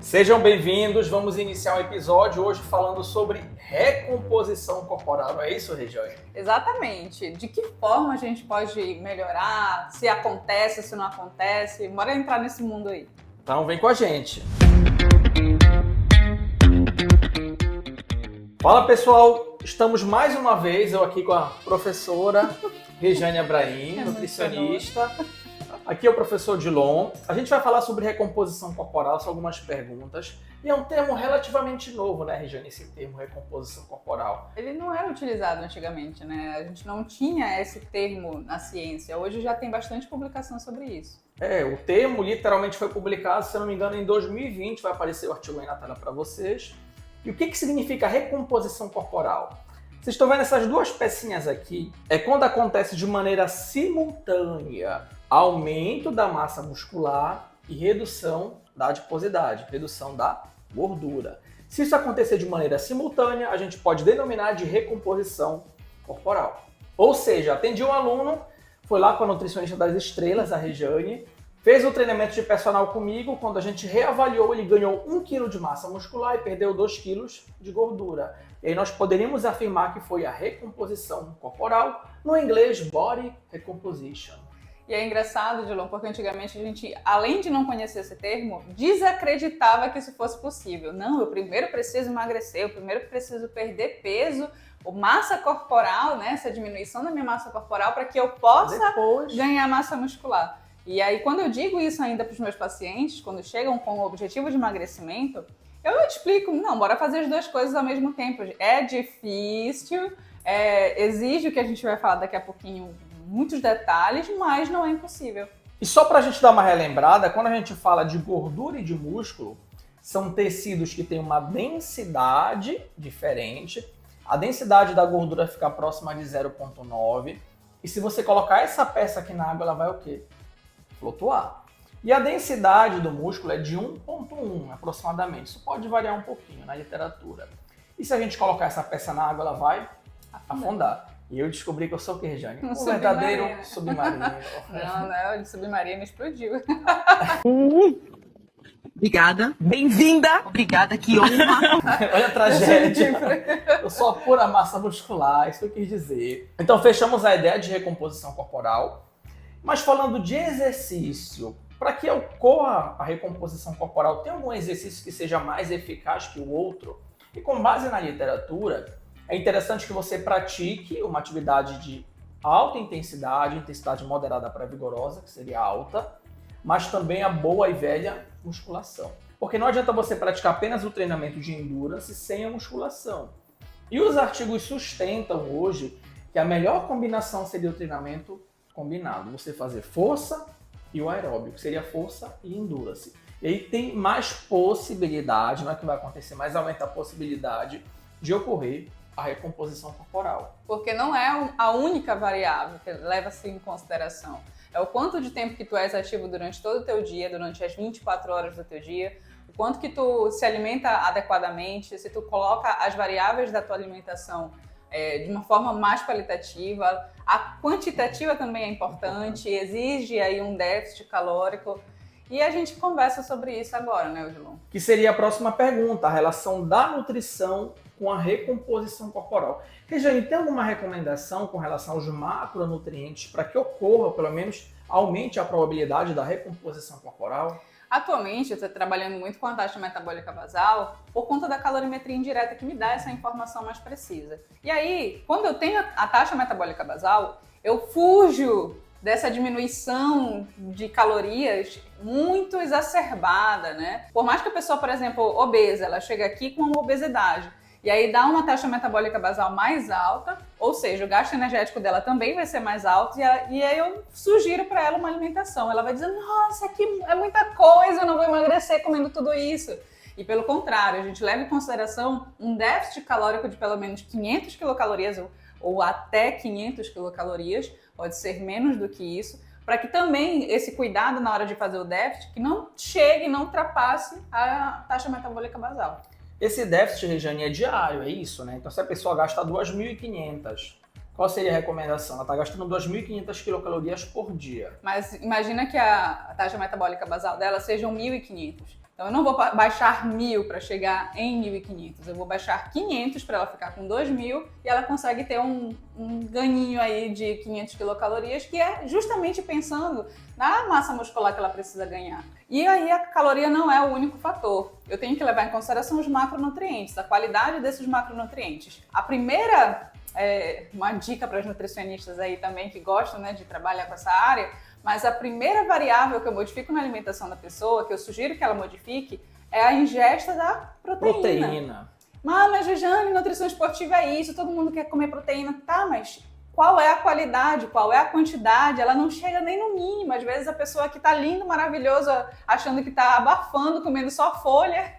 Sejam bem-vindos, vamos iniciar um episódio hoje falando sobre recomposição corporal, é isso, Regiane? Exatamente. De que forma a gente pode melhorar, se acontece, se não acontece, bora entrar nesse mundo aí. Então vem com a gente. Fala pessoal, estamos mais uma vez, eu aqui com a professora Regiane Abraim, nutricionista. Aqui é o professor Dilon. A gente vai falar sobre recomposição corporal, são algumas perguntas. E é um termo relativamente novo, né, Regiane, esse termo recomposição corporal. Ele não era utilizado antigamente, né? A gente não tinha esse termo na ciência. Hoje já tem bastante publicação sobre isso. O termo literalmente foi publicado, se eu não me engano, em 2020. Vai aparecer o artigo aí na tela para vocês. E o que significa recomposição corporal? Vocês estão vendo essas duas pecinhas aqui? É quando acontece de maneira simultânea aumento da massa muscular e redução da adiposidade, redução da gordura. Se isso acontecer de maneira simultânea, a gente pode denominar de recomposição corporal. Ou seja, atendi um aluno, foi lá com a nutricionista das estrelas, a Regiane, fez o treinamento de personal comigo, quando a gente reavaliou, ele ganhou 1 kg de massa muscular e perdeu 2 kg de gordura. E aí nós poderíamos afirmar que foi a recomposição corporal, no inglês Body Recomposition. E é engraçado, Dilon, porque antigamente a gente, além de não conhecer esse termo, desacreditava que isso fosse possível. Não, eu primeiro preciso emagrecer, eu primeiro preciso perder peso, ou massa corporal, né, essa diminuição da minha massa corporal, para que eu possa ganhar massa muscular. E aí, quando eu digo isso ainda para os meus pacientes, quando chegam com o objetivo de emagrecimento, eu explico, não, bora fazer as duas coisas ao mesmo tempo. É difícil, exige o que a gente vai falar daqui a pouquinho, muitos detalhes, mas não é impossível. E só para a gente dar uma relembrada, quando a gente fala de gordura e de músculo, são tecidos que têm uma densidade diferente. A densidade da gordura fica próxima de 0,9. E se você colocar essa peça aqui na água, ela vai o quê? Flutuar. E a densidade do músculo é de 1,1 aproximadamente. Isso pode variar um pouquinho na literatura. E se a gente colocar essa peça na água, ela vai afundar. E eu descobri que eu sou o que, Regiane? Um verdadeiro submarino. Não, de submarino explodiu. Obrigada. Bem-vinda. Obrigada, que honra. Olha a tragédia. Eu sou a pura massa muscular, isso que eu quis dizer. Então fechamos a ideia de recomposição corporal. Mas falando de exercício, para que ocorra a recomposição corporal, tem algum exercício que seja mais eficaz que o outro? E com base na literatura, é interessante que você pratique uma atividade de alta intensidade, intensidade moderada para vigorosa, que seria alta, mas também a boa e velha musculação. Porque não adianta você praticar apenas o treinamento de endurance sem a musculação. E os artigos sustentam hoje que a melhor combinação seria o treinamento combinado. Você fazer força e o aeróbico, seria força e endurance. E aí tem mais possibilidade, não é que vai acontecer, mas aumenta a possibilidade de ocorrer a recomposição corporal. Porque não é a única variável que leva-se em consideração. É o quanto de tempo que tu és ativo durante todo o teu dia, durante as 24 horas do teu dia, o quanto que tu se alimenta adequadamente, se tu coloca as variáveis da tua alimentação de uma forma mais qualitativa. A quantitativa também é importante, exige aí um déficit calórico. E a gente conversa sobre isso agora, né, Odilon? Que seria a próxima pergunta, a relação da nutrição com a recomposição corporal. Regiane, tem alguma recomendação com relação aos macronutrientes para que ocorra, pelo menos aumente a probabilidade da recomposição corporal? Atualmente, eu estou trabalhando muito com a taxa metabólica basal por conta da calorimetria indireta que me dá essa informação mais precisa. E aí, quando eu tenho a taxa metabólica basal, eu fujo dessa diminuição de calorias muito exacerbada, né? Por mais que a pessoa, por exemplo, obesa, ela chega aqui com uma obesidade, e aí dá uma taxa metabólica basal mais alta, ou seja, o gasto energético dela também vai ser mais alto, e aí eu sugiro para ela uma alimentação. Ela vai dizer, nossa, aqui é muita coisa, eu não vou emagrecer comendo tudo isso. E pelo contrário, a gente leva em consideração um déficit calórico de pelo menos 500 quilocalorias ou até 500 quilocalorias, pode ser menos do que isso, para que também esse cuidado na hora de fazer o déficit, que não chegue, não ultrapasse a taxa metabólica basal. Esse déficit, Regiane, é diário, é isso, né? Então se a pessoa gasta 2.500, qual seria a recomendação? Ela está gastando 2.500 quilocalorias por dia. Mas imagina que a taxa metabólica basal dela seja 1.500. Então eu não vou baixar 1.000 para chegar em 1.500, eu vou baixar 500 para ela ficar com 2.000 e ela consegue ter um ganhinho aí de 500 quilocalorias, que é justamente pensando na massa muscular que ela precisa ganhar. E aí a caloria não é o único fator. Eu tenho que levar em consideração os macronutrientes, a qualidade desses macronutrientes. A primeira, uma dica para os nutricionistas aí também que gostam, né, de trabalhar com essa área, mas a primeira variável que eu modifico na alimentação da pessoa, que eu sugiro que ela modifique, é a ingesta da proteína. Mas Regiane, nutrição esportiva é isso, todo mundo quer comer proteína. Tá, mas qual é a qualidade, qual é a quantidade? Ela não chega nem no mínimo. Às vezes a pessoa que tá lindo, maravilhoso, achando que tá abafando, comendo só folha,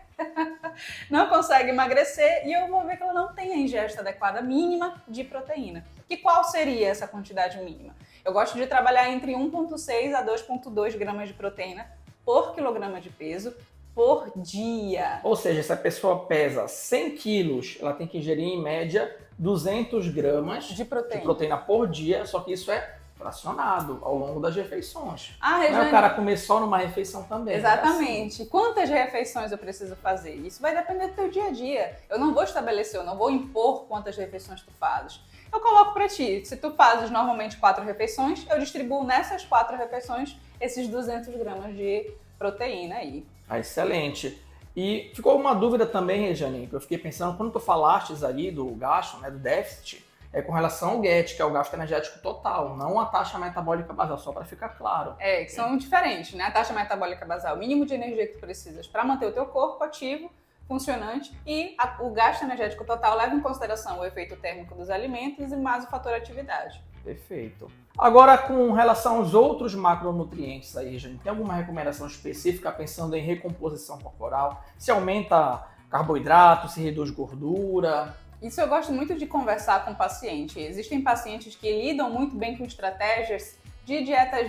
não consegue emagrecer e eu vou ver que ela não tem a ingesta adequada mínima de proteína. E qual seria essa quantidade mínima? Eu gosto de trabalhar entre 1,6 a 2,2 gramas de proteína por quilograma de peso por dia. Ou seja, se a pessoa pesa 100 quilos, ela tem que ingerir em média 200 gramas de proteína por dia, só que isso é fracionado ao longo das refeições. Regiane... Não é o cara comer só numa refeição também. Exatamente. Quantas refeições eu preciso fazer? Isso vai depender do teu dia a dia. Eu não vou estabelecer, eu não vou impor quantas refeições tu fazes. Eu coloco para ti, se tu fazes normalmente 4 refeições, eu distribuo nessas 4 refeições esses 200 gramas de proteína aí. Excelente. E ficou uma dúvida também, Regiane, que eu fiquei pensando, quando tu falastes ali do gasto, né, do déficit, com relação ao GET, que é o gasto energético total, não a taxa metabólica basal, só para ficar claro. Que são diferentes, né? A taxa metabólica basal, o mínimo de energia que tu precisas para manter o teu corpo ativo, funcionante, e o gasto energético total leva em consideração o efeito térmico dos alimentos e mais o fator atividade. Perfeito. Agora, com relação aos outros macronutrientes aí, gente, tem alguma recomendação específica pensando em recomposição corporal? Se aumenta carboidrato, se reduz gordura? Isso eu gosto muito de conversar com o paciente. Existem pacientes que lidam muito bem com estratégias de dietas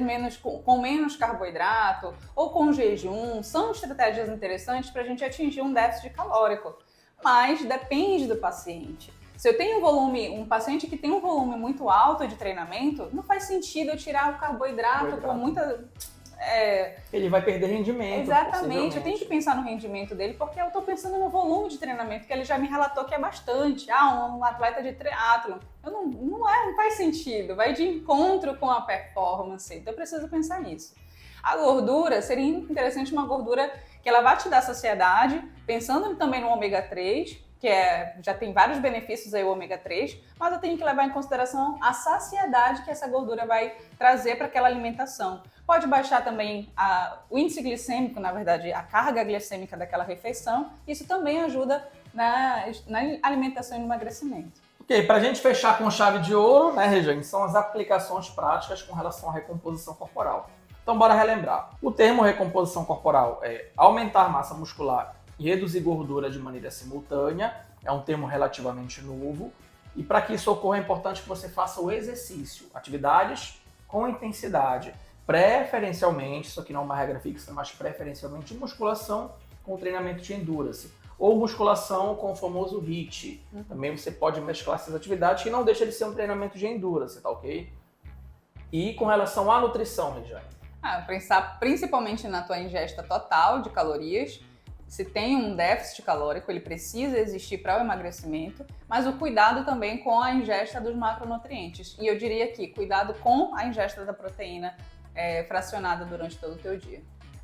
com menos carboidrato ou com jejum. São estratégias interessantes para a gente atingir um déficit calórico, mas depende do paciente. Se eu tenho um paciente que tem um volume muito alto de treinamento, não faz sentido eu tirar o carboidrato com muita... Ele vai perder rendimento. Exatamente, eu tenho que pensar no rendimento dele, porque eu estou pensando no volume de treinamento, que ele já me relatou que é bastante. Um atleta de triatlo. Não faz sentido, vai de encontro com a performance, então eu preciso pensar nisso. A gordura, seria interessante uma gordura que ela vai te dar saciedade, pensando também no ômega 3, que já tem vários benefícios aí o ômega 3, mas eu tenho que levar em consideração a saciedade que essa gordura vai trazer para aquela alimentação. Pode baixar também o índice glicêmico, na verdade, a carga glicêmica daquela refeição. Isso também ajuda na alimentação e no emagrecimento. Ok, para a gente fechar com chave de ouro, né, Regiane, são as aplicações práticas com relação à recomposição corporal. Então, bora relembrar. O termo recomposição corporal é aumentar massa muscular e reduzir gordura de maneira simultânea. É um termo relativamente novo. E para que isso ocorra, é importante que você faça o exercício, atividades com intensidade. Preferencialmente, isso aqui não é uma regra fixa, mas preferencialmente musculação com treinamento de endurance. Ou musculação com o famoso HIIT. Também você pode mesclar essas atividades que não deixa de ser um treinamento de endurance, tá ok? E com relação à nutrição, Regiane? Pensar principalmente na tua ingesta total de calorias. Se tem um déficit calórico, ele precisa existir para o emagrecimento, mas o cuidado também com a ingesta dos macronutrientes. E eu diria aqui, cuidado com a ingesta da proteína fracionada durante todo o teu dia.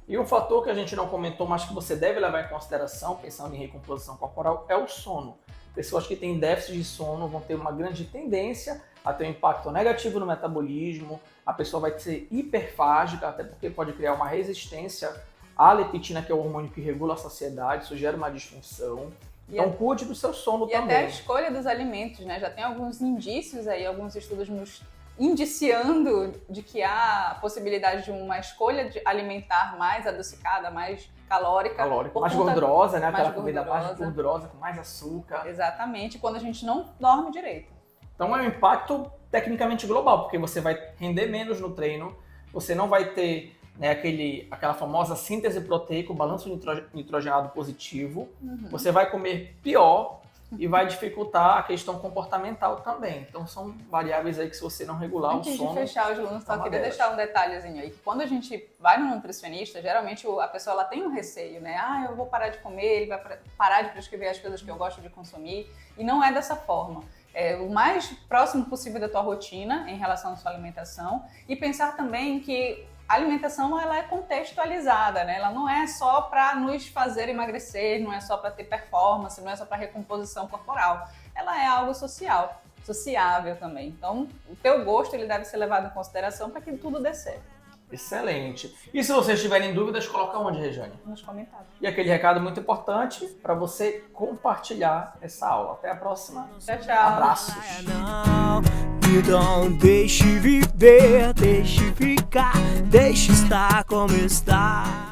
E um fator que a gente não comentou, mas que você deve levar em consideração, pensando em recomposição corporal, é o sono. Pessoas que têm déficit de sono vão ter uma grande tendência a ter um impacto negativo no metabolismo, a pessoa vai ser hiperfágica, até porque pode criar uma resistência à leptina, que é o hormônio que regula a saciedade, isso gera uma disfunção. Então, cuide do seu sono também. E até a escolha dos alimentos, né? Já tem alguns indícios aí, alguns estudos nos indiciando de que há a possibilidade de uma escolha de alimentar mais adocicada, mais calórica. Mais gordurosa, né? Aquela comida mais gordurosa, com mais açúcar. Exatamente, quando a gente não dorme direito. Então é um impacto tecnicamente global, porque você vai render menos no treino, você não vai ter, né, aquela famosa síntese proteica, o balanço nitrogenado positivo, você vai comer pior, e vai dificultar a questão comportamental também. Então são variáveis aí que se você não regular Antes o sono... de fechar, Juliano, só uma queria delas. deixar um detalhezinho aí. Que quando a gente vai no nutricionista, geralmente a pessoa ela tem um receio, né? Eu vou parar de comer, ele vai parar de prescrever as coisas que eu gosto de consumir. E não é dessa forma. É o mais próximo possível da tua rotina em relação à sua alimentação e pensar também que a alimentação ela é contextualizada, né? Ela não é só para nos fazer emagrecer, não é só para ter performance, não é só para recomposição corporal. Ela é algo social, sociável também. Então, o teu gosto ele deve ser levado em consideração para que tudo dê certo. Excelente. E se vocês tiverem dúvidas, coloca onde, Regiane? Nos comentários. E aquele recado muito importante para você compartilhar essa aula. Até a próxima. Tchau, tchau. Abraços. Não, então deixe viver, deixe ficar, deixe estar como está.